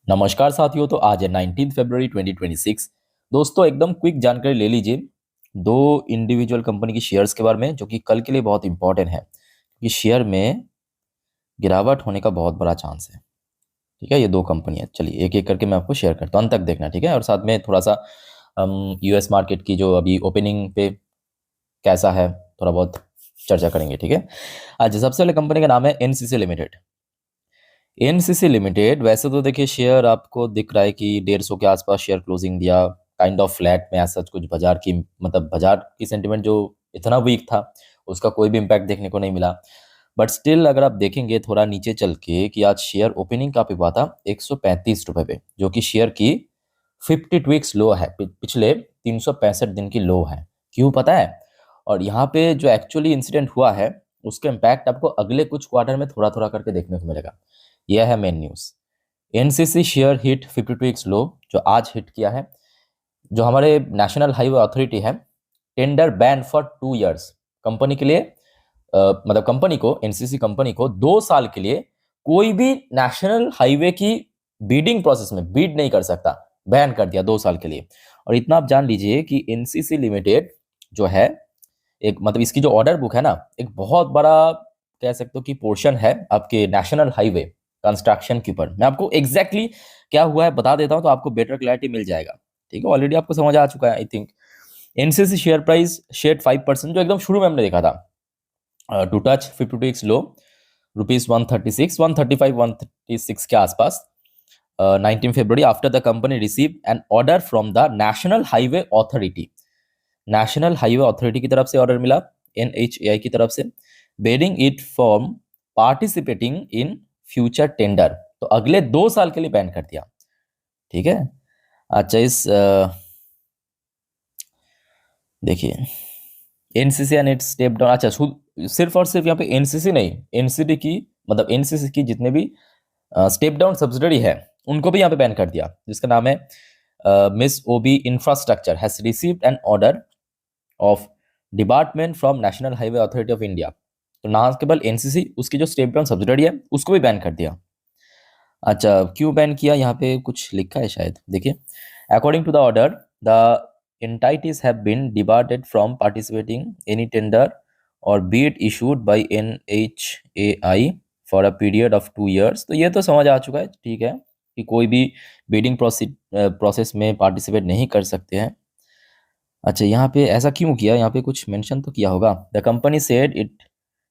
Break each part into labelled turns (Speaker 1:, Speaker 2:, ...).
Speaker 1: नमस्कार साथियों। तो आज है 19 फरवरी 2026। दोस्तों एकदम क्विक जानकारी ले लीजिए दो इंडिविजुअल कंपनी की शेयर्स के बारे में, जो कि कल के लिए बहुत इंपॉर्टेंट है क्योंकि शेयर में गिरावट होने का बहुत बड़ा चांस है। ठीक है, ये दो कंपनी है। चलिए एक एक करके मैं आपको शेयर करता हूँ, अंत तक देखना। ठीक है, और साथ में थोड़ा सा हम यूएस मार्केट की जो अभी ओपनिंग पे कैसा है थोड़ा बहुत चर्चा करेंगे। ठीक है, आज सबसे पहले कंपनी का नाम है एनसीसी लिमिटेड। एनसीसी लिमिटेड, वैसे तो देखिए शेयर आपको दिख रहा है कि 150 के आसपास शेयर क्लोजिंग दिया, काइंड ऑफ फ्लैट में। ऐसा कुछ बाजार की मतलब बाजार की सेंटिमेंट जो इतना वीक था उसका कोई भी इम्पैक्ट देखने को नहीं मिला। बट स्टिल अगर आप देखेंगे थोड़ा नीचे चल के कि आज शेयर ओपनिंग का पे हुआ था 135 रुपये पे, जो कि शेयर की 52 वीक्स लो है, पिछले 365 दिन की लो है। क्यों पता है? और यहाँ पे जो एक्चुअली इंसिडेंट हुआ है उसका इम्पैक्ट आपको अगले कुछ क्वार्टर में थोड़ा थोड़ा करके देखने को मिलेगा। यह है main news. NCC share hit 52 लो, जो आज हिट किया है। जो हमारे नेशनल हाईवे अथॉरिटी है, tender ban for 2 years. Company के लिए मतलब कंपनी को, एनसीसी कंपनी को 2 साल के लिए कोई भी नेशनल हाईवे की बीडिंग प्रोसेस में बीड नहीं कर सकता। बैन कर दिया 2 साल के लिए। और इतना आप जान लीजिए कि एनसीसी लिमिटेड जो है, एक मतलब इसकी जो ऑर्डर बुक है ना, एक बहुत बड़ा कह सकते हो कि पोर्शन है आपके नेशनल हाईवे कंस्ट्रक्शन के ऊपर। मैं आपको एग्जैक्टली क्या हुआ है बता देता हूं तो आपको बेटर क्लैरिटी मिल जाएगा। ठीक है, ऑलरेडी आपको समझ आ चुका है I think. NCC share price share 5%, जो एकदम शुरू में हमने देखा था टू टच 52 लो, रुपीज 136 135 136 के आसपास। 19 फरवरी, after the company receive an order from the national highway authority. National highway authority की तरफ से ऑर्डर मिला, एनएचएआई की तरफ से, barring it from participating in future tender. तो अगले 2 साल के लिए बैन कर दिया। ठीक है। अच्छा, इस देखिए NCC and it's step down. अच्छा, सिर्फ और सिर्फ यहाँ पे एनसीसी नहीं, एनसीडी की मतलब एनसीसी की जितने भी स्टेप डाउन सब्सिडरी है उनको भी यहाँ पे बैन कर दिया, जिसका नाम है miss OB infrastructure has received an order of department from National highway Authority of India. तो ना केवल एनसीसी, उसकी जो स्टेप डाउन सब्सिडरी है उसको भी बैन कर दिया। अच्छा, क्यों बैन किया? यहाँ पे कुछ लिखा है शायद, देखिए। According to the order, the entities have been debarred from participating any tender or bid issued by NHAI for a period of 2 years। तो ये तो समझ आ चुका है, ठीक है, कि कोई भी बिडिंग प्रोसेस में पार्टिसिपेट नहीं कर सकते हैं। अच्छा, यहाँ पे ऐसा क्यों किया? यहाँ पे कुछ मेंशन तो किया होगा। The company said it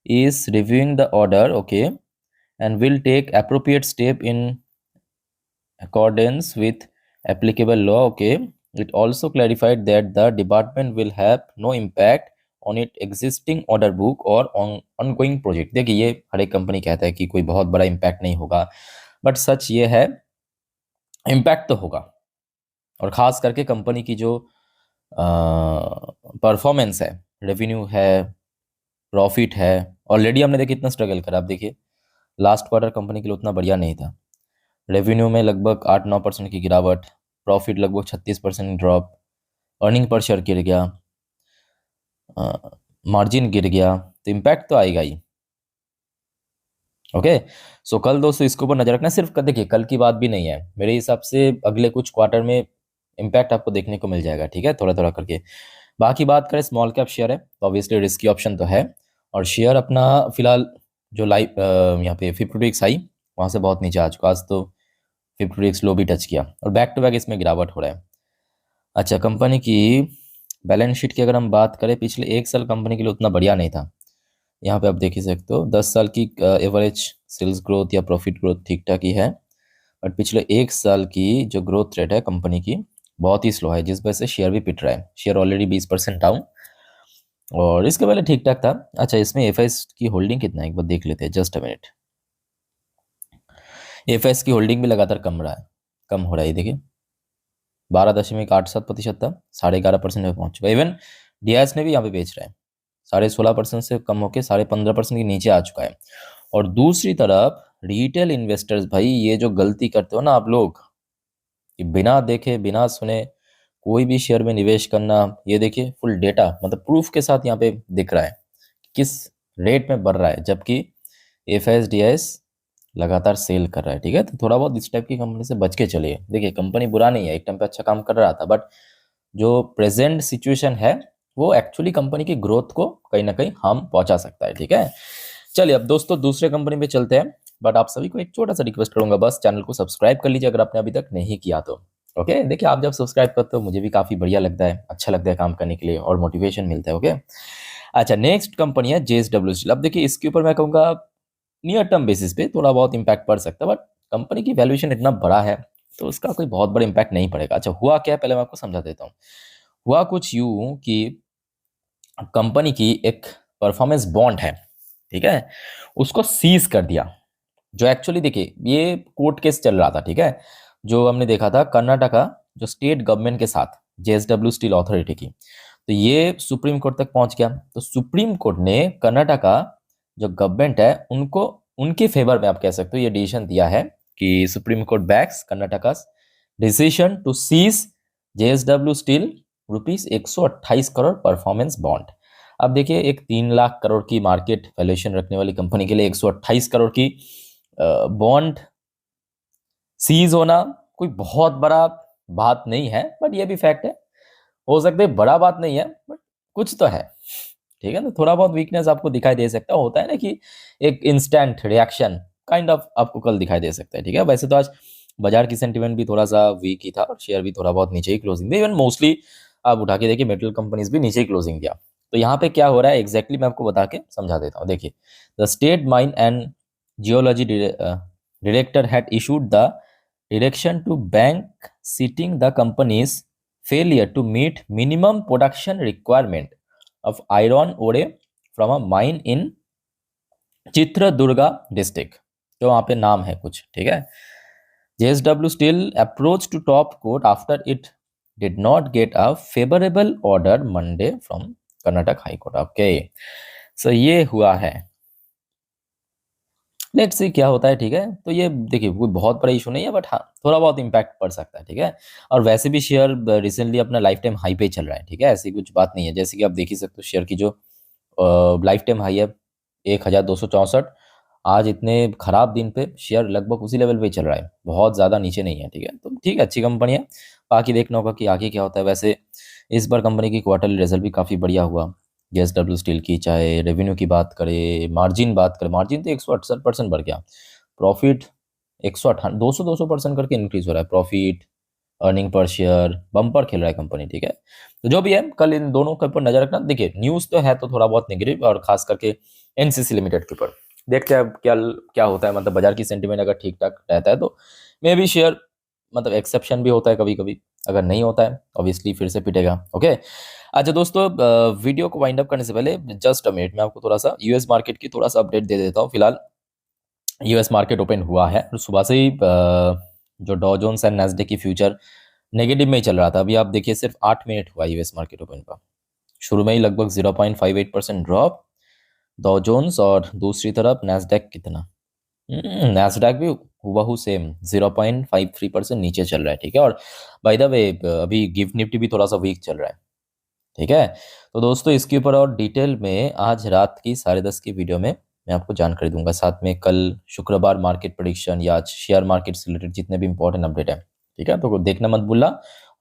Speaker 1: is reviewing the order, okay, and will take appropriate step in accordance with applicable law, okay। It also clarified that the department will have no impact on its existing order book or on ongoing project। देखिए ये हर एक company कहता है कि कोई बहुत बड़ा impact नहीं होगा, बट सच ये है इम्पैक्ट तो होगा। और ख़ास करके कंपनी की जो परफॉर्मेंस है, रेवेन्यू है, प्रॉफिट है, ऑलरेडी हमने देखिए इतना स्ट्रगल करा। आप देखिए लास्ट क्वार्टर कंपनी के लिए उतना बढ़िया नहीं था। रेवेन्यू में लगभग 8-9% की गिरावट, प्रॉफिट लगभग 36% ड्रॉप, अर्निंग पर शेयर गिर गया, मार्जिन गिर गया, तो इम्पैक्ट तो आएगा ही। ओके, सो कल दोस्तों इसके ऊपर नजर रखना। सिर्फ देखिए कल की बात भी नहीं है, मेरे हिसाब से अगले कुछ क्वार्टर में इम्पैक्ट आपको देखने को मिल जाएगा। ठीक है, थोड़ा थोड़ा करके। बाकी बात करें, स्मॉल कैप शेयर है तो ऑब्वियसली रिस्की ऑप्शन तो है। और शेयर अपना फिलहाल जो लाइव यहाँ पे 52 आई, वहाँ से बहुत नीचे आ चुका। आज तो 52 लो भी टच किया और बैक टू बैक इसमें गिरावट हो रहा है। अच्छा, कंपनी की बैलेंस शीट की अगर हम बात करें, पिछले 1 साल कंपनी के लिए उतना बढ़िया नहीं था। यहाँ पे आप देख ही सकते हो 10 साल की एवरेज सेल्स ग्रोथ या प्रॉफिट ग्रोथ ठीक ठाक ही है, बट पिछले 1 साल की जो ग्रोथ रेट है कंपनी की बहुत ही स्लो है, जिस वजह से शेयर भी पिट रहा है। शेयर ऑलरेडी 20% डाउन, और इसके पहले ठीक ठाक था। अच्छा, इसमें एफआईएस की होल्डिंग कितना है एक बार देख लेते हैं, जस्ट अ मिनट। एफआईएस की होल्डिंग भी लगातार कम हो रहा है। देखिए 12.87% था, 11.5% में पहुंच चुका। इवन डीआईएस ने भी यहाँ पे बेच रहा है, 16.5% से कम होकर 15.5% के नीचे आ चुका है। और दूसरी तरफ रिटेल इन्वेस्टर्स, भाई ये जो गलती करते हो ना आप लोग कि बिना देखे बिना सुने कोई भी शेयर में निवेश करना, ये देखिए फुल डेटा मतलब प्रूफ के साथ यहाँ पे दिख रहा है किस रेट में बढ़ रहा है, जबकि एफआईएस डीआईएस लगातार सेल कर रहा है, ठीक है। तो थोड़ा बहुत इस टाइप की कंपनी से बच के चलिए। देखिए कंपनी बुरा नहीं है, एक टाइम पे अच्छा काम कर रहा था, बट जो प्रेजेंट सिचुएशन है वो एक्चुअली कंपनी की ग्रोथ को कहीं ना कहीं हार्म पहुंचा सकता है, ठीक है। चलिए अब दोस्तों दूसरे कंपनी पे चलते हैं, बट आप सभी को एक छोटा सा रिक्वेस्ट करूंगा, बस चैनल को सब्सक्राइब कर लीजिए अगर आपने अभी तक नहीं किया तो। ओके, देखिए आप जब सब्सक्राइब करते हो मुझे भी काफ़ी बढ़िया लगता है, अच्छा लगता है काम करने के लिए और मोटिवेशन मिलता है। ओके, अच्छा नेक्स्ट कंपनी है JSW स्टील। अब देखिए इसके ऊपर मैं कहूँगा नियर टर्म बेसिस पे थोड़ा बहुत इम्पैक्ट पड़ सकता है, बट कंपनी की वैल्यूएशन इतना बड़ा है तो उसका कोई बहुत बड़ा इम्पैक्ट नहीं पड़ेगा। अच्छा हुआ क्या है पहले मैं आपको समझा देता हूँ। हुआ कुछ यूं कि कंपनी की एक परफॉर्मेंस बॉन्ड है, ठीक है, उसको सीज कर दिया। जो एक्चुअली देखिए ये कोर्ट केस चल रहा था, ठीक है, जो हमने देखा था कर्नाटका जो स्टेट गवर्नमेंट के साथ JSW स्टील अथॉरिटी की, तो ये सुप्रीम कोर्ट तक पहुंच गया। तो सुप्रीम कोर्ट ने कर्नाटका जो गवर्नमेंट है उनको उनके फेवर में आप कह सकते हो ये डिसीजन दिया है कि Supreme Court backs Karnataka decision to seize JSW steel ₹128 crore performance bond. अब देखिए एक 3 लाख करोड़ की मार्केट वैल्यूएशन रखने वाली कंपनी के लिए 128 करोड़ की बॉन्ड सीज होना कोई बहुत बड़ा बात नहीं है, बट ये भी फैक्ट है। हो सकता है बड़ा बात नहीं है, बट कुछ तो है, ठीक है। तो थोड़ा बहुत वीकनेस आपको दिखाई दे सकता है, होता है ना कि एक इंस्टेंट रिएक्शन काइंड ऑफ आपको कल दिखाई दे सकता है, ठीक है। वैसे तो आज बाजार की सेंटीमेंट भी थोड़ा सा वीक ही था और शेयर भी थोड़ा बहुत नीचे ही क्लोजिंग दिया। इवन मोस्टली आप उठा के देखिए मेटल कंपनीज भी नीचे ही क्लोजिंग दिया। तो यहाँ पे क्या हो रहा है एग्जैक्टली मैं आपको बता के समझा देता हूँ। देखिए the state mine and geology director had issued the direction to bank citing the company's failure to meet minimum production requirement of iron ore from a mine in Chitradurga district, तो वहाँ पे नाम है कुछ, ठीक है। JSW Steel approached to top court after it did not get a favorable order Monday from Karnataka High Court। Okay so ये हुआ है, लेट्स सी क्या होता है, ठीक है। तो ये देखिए कोई बहुत बड़ा इशू नहीं है, बट हाँ थोड़ा बहुत इम्पैक्ट पड़ सकता है, ठीक है। और वैसे भी शेयर रिसेंटली अपना लाइफ टाइम हाई पे चल रहा है, ठीक है, ऐसी कुछ बात नहीं है। जैसे कि आप देख ही सकते हो शेयर की जो लाइफ टाइम हाई है 1264, आज इतने खराब दिन पे शेयर लगभग उसी लेवल पे चल रहा है, बहुत ज़्यादा नीचे नहीं है, ठीक है। तो ठीक है अच्छी कंपनी है, बाकी देखना होगा कि आगे क्या होता है। वैसे इस बार कंपनी की क्वार्टरली रिजल्ट भी काफ़ी बढ़िया हुआ JSW स्टील की, चाहे रेवेन्यू की बात करें, मार्जिन बात करें, मार्जिन तो 168% बढ़ गया, प्रॉफिट 200% करके इंक्रीज हो रहा है, profit earning per share bumper खेल रहा है कंपनी, ठीक है। तो जो भी है कल इन दोनों के ऊपर नजर रखना। देखिए न्यूज़ तो है तो थोड़ा बहुत नेगेटिव, और खास करके NCC लिमिटेड के ऊपर देखते हैं अब क्या क्या होता है। मतलब बाजार की सेंटीमेंट अगर ठीक ठाक रहता है तो मे बी शेयर मतलब एक्सेप्शन भी होता है कभी कभी, अगर नहीं होता है ऑब्वियसली फिर से पिटेगा। ओके अच्छा दोस्तों वीडियो को वाइंड अप करने से पहले जस्ट अ मिनट मैं आपको थोड़ा सा यूएस मार्केट की थोड़ा सा अपडेट दे देता हूँ। फिलहाल यूएस मार्केट ओपन हुआ है और सुबह से ही जो डॉ जोन्स एंड नैस्डैक की फ्यूचर नेगेटिव में ही चल रहा था। अभी आप देखिए सिर्फ 8 मिनट हुआ यूएस मार्केट ओपन का, शुरू में ही लगभग 0.58% ड्रॉप डॉ जोन्स, और दूसरी तरफ नैस्डैक कितना, नैस्डैक भी हुबहू सेम 0.53% नीचे चल रहा है, ठीक है। और बाय द वे अभी गिफ्ट निफ्टी भी थोड़ा सा वीक चल रहा है, ठीक है। तो दोस्तों इसके ऊपर और डिटेल में आज रात की 10:30 की वीडियो में मैं आपको जानकारी दूंगा, साथ में कल शुक्रवार मार्केट प्रेडिक्शन या आज शेयर मार्केट से रिलेटेड जितने भी इंपॉर्टेंट अपडेट है, ठीक है। तो देखना मत भूलना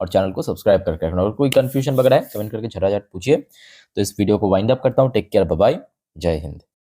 Speaker 1: और चैनल को सब्सक्राइब करके रखना, और कोई कंफ्यूजन वगैरह है कमेंट करके झटाझट पूछिए। तो इस वीडियो को वाइंड अप करता हूँ, टेक केयर, बाय बाय, जय हिंद।